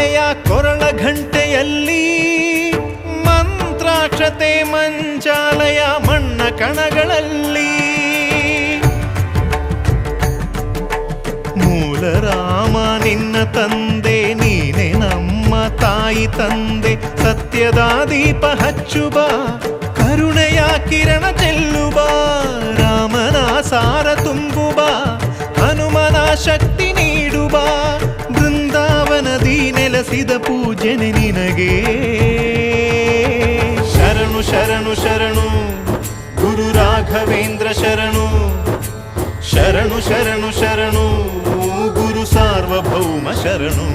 ಕರುಣೆಯ ಕೊರಳ ಘಂಟೆಯಲ್ಲಿ ಮಂತ್ರಾಕ್ಷತೆ ಮಂಚಾಲಯ ಮಣ್ಣ ಕಣಗಳಲ್ಲಿ ಮೂಲ ರಾಮ ನಿನ್ನ ತಂದೆ ನೀನೆ ನಮ್ಮ ತಾಯಿ ತಂದೆ ಸತ್ಯದ ದೀಪ ಹಚ್ಚುವ ಕರುಣೆಯ ಕಿರಣ ಚೆಲ್ಲುವ ರಾಮನ ಸಾರ ತುಂಬುವ ಹನುಮನ ಶಕ್ತಿ ನೀಡುವ ಬೃಂದಾವನದಿ ನೆಲೆಸಿದ ಪೂಜನೆ ನಿನಗೆ ಶರಣು ಶರಣು ಶರಣು ಗುರು ರಾಘವೇಂದ್ರ ಶರಣು ಶರಣು ಶರಣು ಶರಣು ಗುರು ಸಾರ್ವಭೌಮ ಶರಣು.